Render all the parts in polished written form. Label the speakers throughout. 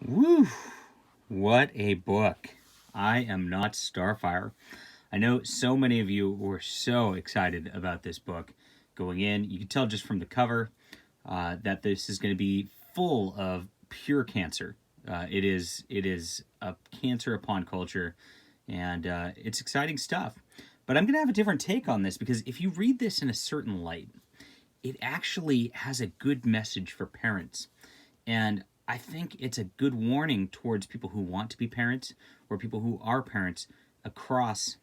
Speaker 1: Woo! What a book. I Am Not Starfire. I know so many of you were so excited about this book going in. You can tell just from the cover that this is going to be full of pure cancer. It is a cancer upon culture, and it's exciting stuff. But I'm going to have a different take on this because if you read this in a certain light, it actually has a good message for parents. And I think it's a good warning towards people who want to be parents or people who are parents across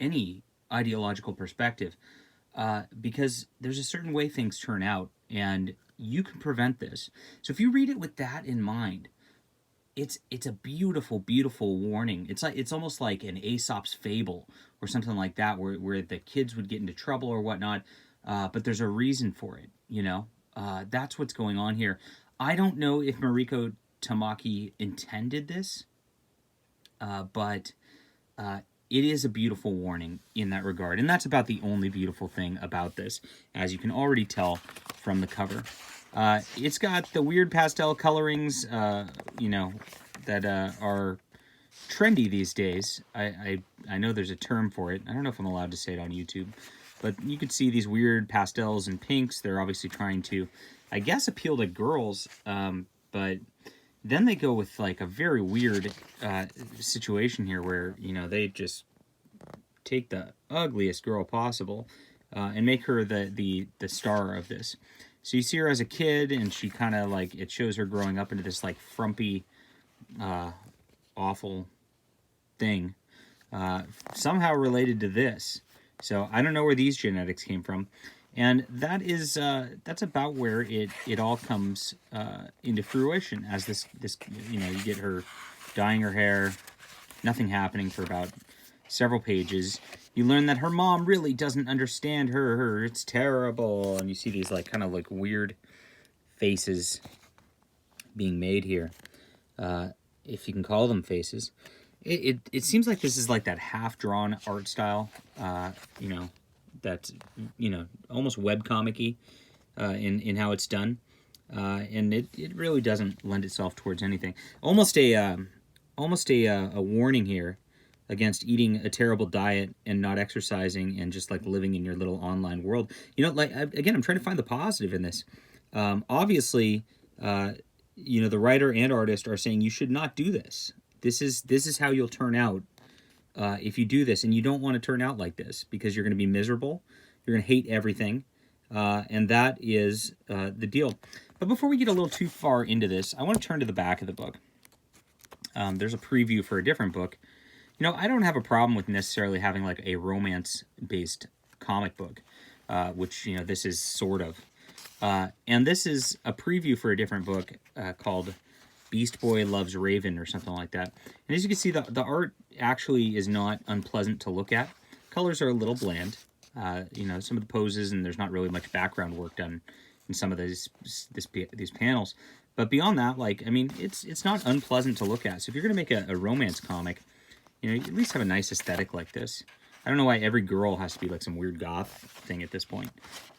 Speaker 1: any ideological perspective, because there's a certain way things turn out, and you can prevent this. So if you read it with that in mind, it's a beautiful, beautiful warning. It's almost like an Aesop's fable or something like that, where the kids would get into trouble or whatnot, but there's a reason for it. That's what's going on here. I don't know if Mariko Tamaki intended this, but it is a beautiful warning in that regard. And that's about the only beautiful thing about this, as you can already tell from the cover. It's got the weird pastel colorings, that are trendy these days. I know there's a term for it. I don't know if I'm allowed to say it on YouTube. But you could see these weird pastels and pinks. They're obviously trying to, I guess, appeal to girls. But then they go with like a very weird situation here where, they just take the ugliest girl possible and make her the star of this. So you see her as a kid, and she kind of like, it shows her growing up into this like frumpy, awful thing, somehow related to this. So I don't know where these genetics came from, and that's about where it all comes into fruition as this you get her dyeing her hair, nothing happening for about several pages. You learn that her mom really doesn't understand her. It's terrible, and you see these like kind of like weird faces being made here, if you can call them faces. It seems like this is like that half-drawn art style, that's, almost webcomic-y in how it's done. And it really doesn't lend itself towards anything. Almost a warning here against eating a terrible diet and not exercising and just like living in your little online world. Again, I'm trying to find the positive in this. Obviously, the writer and artist are saying you should not do this. This is how you'll turn out if you do this, and you don't want to turn out like this because you're going to be miserable. You're going to hate everything, and that is the deal. But before we get a little too far into this, I want to turn to the back of the book. There's a preview for a different book. I don't have a problem with necessarily having like a romance-based comic book, which this is sort of. And this is a preview for a different book called Beast Boy Loves Raven or something like that. And as you can see, the art actually is not unpleasant to look at. Colors are a little bland. Some of the poses, and there's not really much background work done in some of these panels. But beyond that, it's not unpleasant to look at. So if you're going to make a romance comic, you at least have a nice aesthetic like this. I don't know why every girl has to be like some weird goth thing at this point.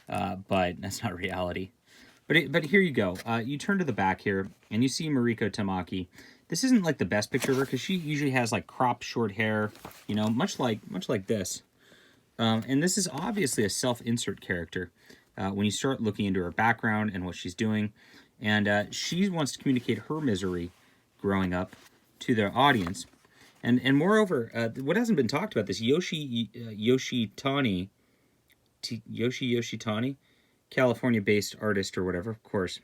Speaker 1: But that's not reality. But here you go. You turn to the back here, and you see Mariko Tamaki. This isn't like the best picture of her because she usually has like cropped short hair, much like this. And this is obviously a self-insert character when you start looking into her background and what she's doing. And she wants to communicate her misery growing up to their audience. And moreover, what hasn't been talked about, this Yoshitani, California-based artist or whatever, of course.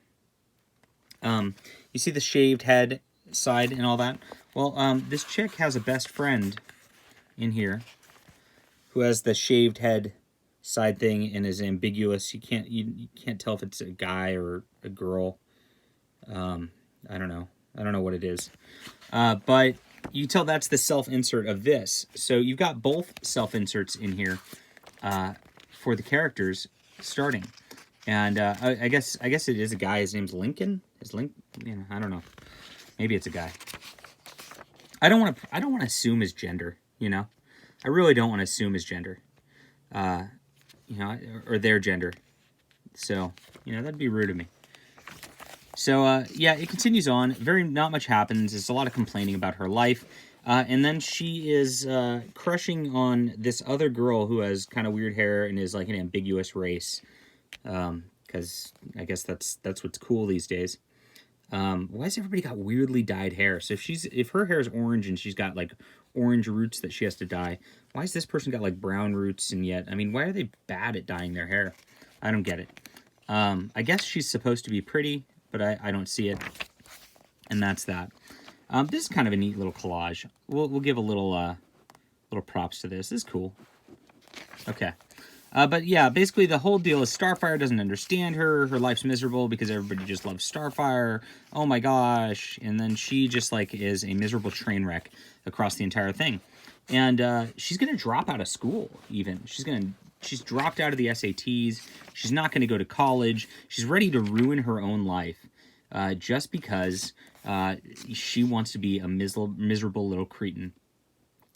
Speaker 1: You see the shaved head side and all that? Well, this chick has a best friend in here who has the shaved head side thing and is ambiguous. You can't tell if it's a guy or a girl. I don't know what it is. But you tell that's the self-insert of this. So you've got both self-inserts in here for the characters starting. And I guess it is a guy. His name's Lincoln. I don't know. Maybe it's a guy. I don't want to assume his gender. I really don't want to assume his gender. Or their gender. So that'd be rude of me. So, yeah, it continues on. Not much happens. There's a lot of complaining about her life. And then she is crushing on this other girl who has kind of weird hair and is like an ambiguous race. Because I guess that's what's cool these days. Why has everybody got weirdly dyed hair? So if her hair is orange and she's got like orange roots that she has to dye, why has this person got like brown roots and yet, I mean, why are they bad at dyeing their hair? I don't get it. I guess she's supposed to be pretty, but I don't see it. And that's that. This is kind of a neat little collage. We'll give a little props to this. This is cool. Okay. But yeah, basically the whole deal is Starfire doesn't understand her. Her life's miserable because everybody just loves Starfire. Oh my gosh. And then she just like is a miserable train wreck across the entire thing. And she's going to drop out of school even. She's dropped out of the SATs. She's not going to go to college. She's ready to ruin her own life just because she wants to be a miserable little cretin.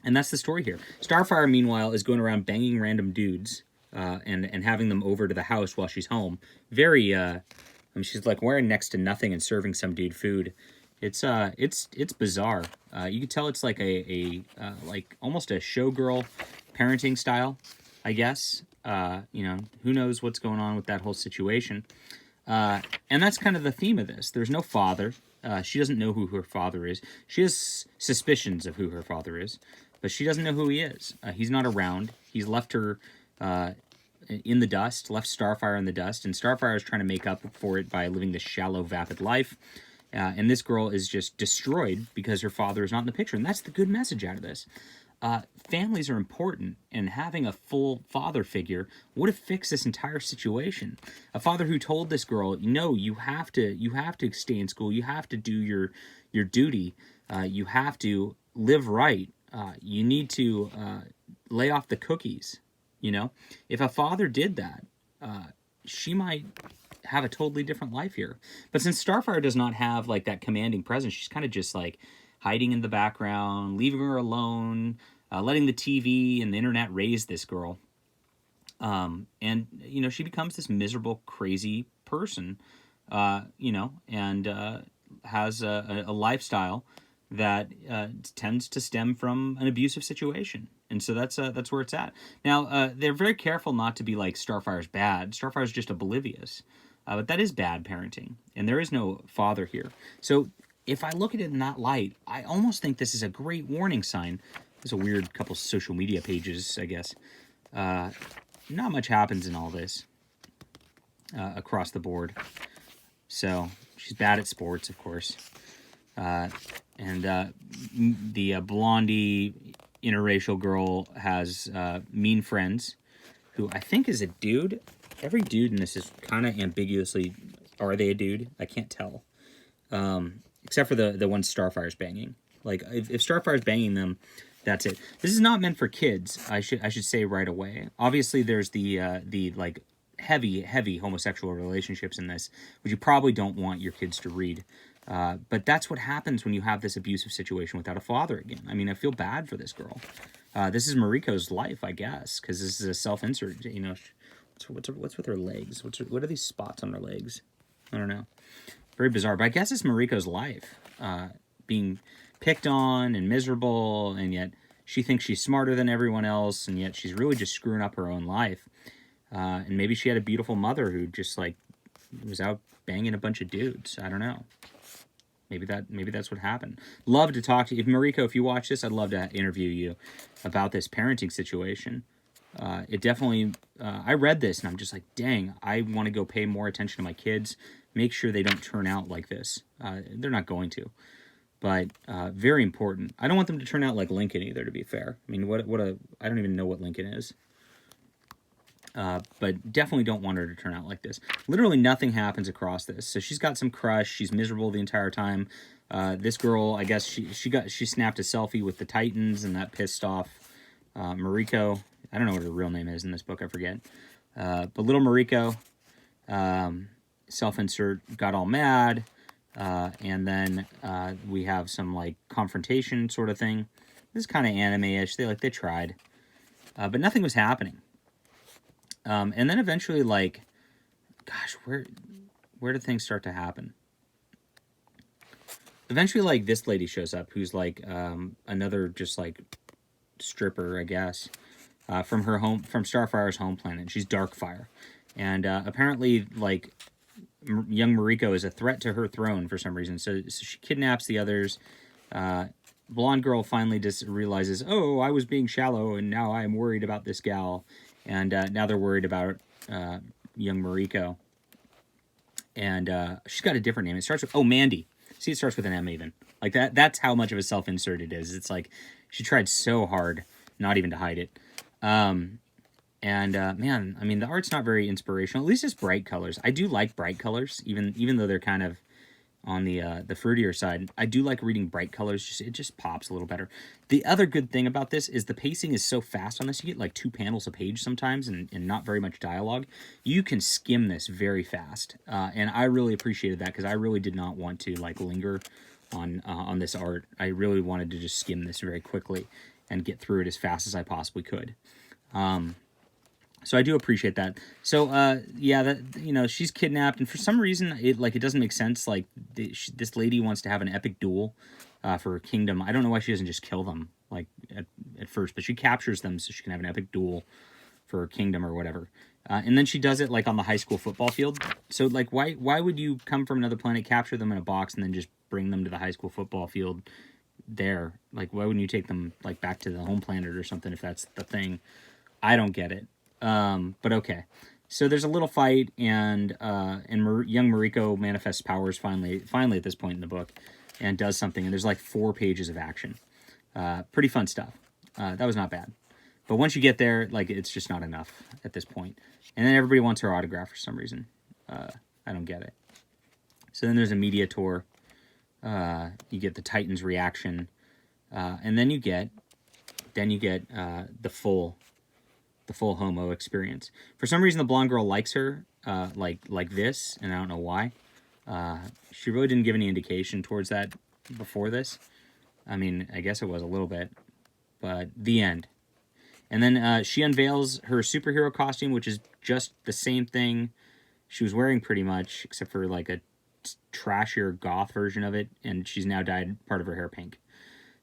Speaker 1: And that's the story here. Starfire, meanwhile, is going around banging random dudes and having them over to the house while she's home. Very, I mean, she's like wearing next to nothing and serving some dude food. It's bizarre. You can tell it's like like almost a showgirl parenting style, I guess. You know, who knows what's going on with that whole situation. And that's kind of the theme of this. There's no father. She doesn't know who her father is. She has suspicions of who her father is, but she doesn't know who he is. He's not around. He's left her in the dust, left Starfire in the dust, and Starfire is trying to make up for it by living this shallow, vapid life. And this girl is just destroyed because her father is not in the picture. And that's the good message out of this. Families are important, and having a full father figure would have fixed this entire situation. A father who told this girl, "No, you have to stay in school. You have to do your duty. You have to live right. You need to lay off the cookies." You know, if a father did that, she might have a totally different life here. But since Starfire does not have like that commanding presence, she's kind of just like hiding in the background, leaving her alone, letting the TV and the internet raise this girl. And, you know, she becomes this miserable, crazy person, you know, and has a lifestyle that tends to stem from an abusive situation. And so that's where it's at. Now, they're very careful not to be like Starfire's bad. Starfire's just oblivious. But that is bad parenting. And there is no father here. So if I look at it in that light, I almost think this is a great warning sign. There's a weird couple social media pages, I guess. Not much happens in all this across the board. So she's bad at sports, of course. And the blondie interracial girl has mean friends who I think is a dude. Every dude in this is kind of ambiguously, are they a dude? I can't tell. Except for the one Starfire's banging. Like, if Starfire's banging them, that's it. This is not meant for kids, I should say right away. Obviously, there's the like, heavy homosexual relationships in this, which you probably don't want your kids to read. But that's what happens when you have this abusive situation without a father again. I mean, I feel bad for this girl. This is Mariko's life, I guess, because this is a self-insert, you know. What's with her legs? What are these spots on her legs? I don't know. Very bizarre. But I guess it's Mariko's life. Being picked on and miserable, and yet she thinks she's smarter than everyone else, and yet she's really just screwing up her own life. And maybe she had a beautiful mother who just, like, was out banging a bunch of dudes. I don't know. Maybe that's what happened. Love to talk to you. Mariko, if you watch this, I'd love to interview you about this parenting situation. It definitely, I read this and I'm just like, dang, I want to go pay more attention to my kids, make sure they don't turn out like this. They're not going to, but very important. I don't want them to turn out like Lincoln either, to be fair. I mean, I don't even know what Lincoln is. But definitely don't want her to turn out like this. Literally nothing happens across this. So she's got some crush. She's miserable the entire time. This girl, I guess she snapped a selfie with the Titans, and that pissed off Mariko. I don't know what her real name is in this book. I forget. But little Mariko, self-insert, got all mad. And then we have some like confrontation sort of thing. This is kind of anime-ish. They tried, but nothing was happening. And then eventually, like, gosh, where did things start to happen? eventually, like, this lady shows up who's like another just like stripper, I guess, from her home, from Starfire's home planet. She's Darkfire, and apparently, like, young Mariko is a threat to her throne for some reason. So she kidnaps the others. Blonde girl finally just realizes, oh, I was being shallow, and now I'm worried about this gal, and now they're worried about young Mariko. And she's got a different name. It starts with Mandy. See, it starts with an M even. Like that. That's how much of a self-insert it is. It's like she tried so hard not even to hide it. And man, I mean, the art's not very inspirational. At least it's bright colors. I do like bright colors, even though they're kind of on the fruitier side. I do like reading bright colors. It just pops a little better. The other good thing about this is the pacing is so fast on this. You get like 2 panels a page sometimes, and not very much dialogue. You can skim this very fast, and I really appreciated that because I really did not want to like linger on this art. I really wanted to just skim this very quickly and get through it as fast as I possibly could. So I do appreciate that. So, yeah, that she's kidnapped, and for some reason, it doesn't make sense. Like, this lady wants to have an epic duel for her kingdom. I don't know why she doesn't just kill them, like, at first, but she captures them so she can have an epic duel for her kingdom or whatever. And then she does it, like, on the high school football field. So, like, why would you come from another planet, capture them in a box, and then just bring them to the high school football field there? Like, why wouldn't you take them, like, back to the home planet or something if that's the thing? I don't get it. But okay. So there's a little fight, and young Mariko manifests powers finally at this point in the book, and does something. And there's like 4 pages of action. Pretty fun stuff. That was not bad. But once you get there, like, it's just not enough at this point. And then everybody wants her autograph for some reason. I don't get it. So then there's a media tour. You get the Titans reaction, and then you get the full homo experience. For some reason, the blonde girl likes her, like this, and I don't know why. She really didn't give any indication towards that before this. I mean, I guess it was a little bit, but the end. And then she unveils her superhero costume, which is just the same thing she was wearing pretty much, except for like a trashier goth version of it, and she's now dyed part of her hair pink.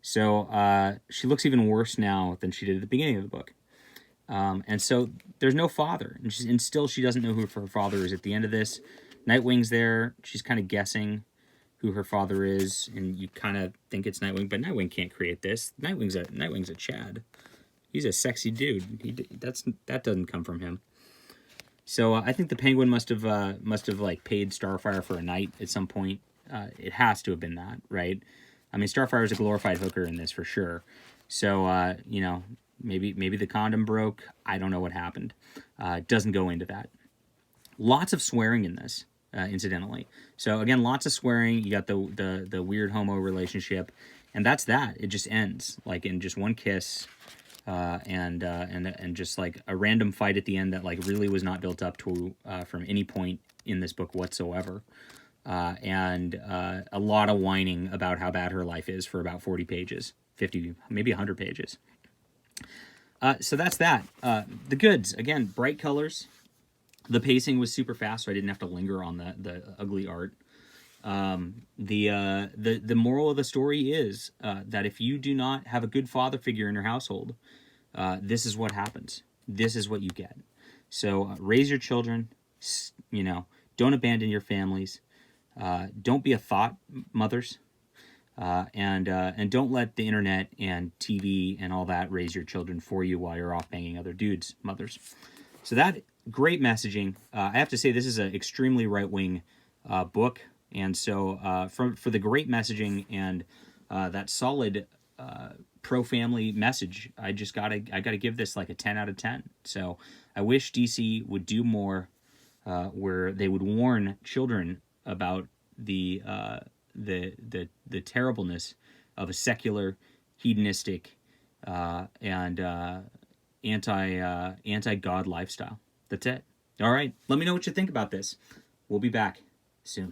Speaker 1: So she looks even worse now than she did at the beginning of the book. And so there's no father, and still she doesn't know who her father is at the end of this. Nightwing's there. She's kind of guessing who her father is, and you kind of think it's Nightwing, but Nightwing can't create this. Nightwing's a Chad. He's a sexy dude. That doesn't come from him. So I think the Penguin must have like paid Starfire for a night at some point. It has to have been that, right? I mean, Starfire is a glorified hooker in this for sure. So maybe the condom broke. I don't know what happened. It doesn't go into that. Lots of swearing in this, incidentally. So again, lots of swearing. You got the weird homo relationship, and that's that. It just ends like in just one kiss, and just like a random fight at the end that like really was not built up to from any point in this book whatsoever. And a lot of whining about how bad her life is for about 40 pages, 50, maybe 100 pages. So that's that. The goods, again, bright colors. The pacing was super fast, so I didn't have to linger on the ugly art. The moral of the story is that if you do not have a good father figure in your household, this is what happens. This is what you get. So raise your children. Don't abandon your families. Don't be a thought, mothers. And don't let the internet and TV and all that raise your children for you while you're off banging other dudes, mothers. So that great messaging. I have to say this is an extremely right-wing book, and so for the great messaging and that solid pro-family message, I gotta give this like a 10 out of 10. So I wish DC would do more where they would warn children about the terribleness of a secular, hedonistic, and anti-God lifestyle. That's it. All right. Let me know what you think about this. We'll be back soon.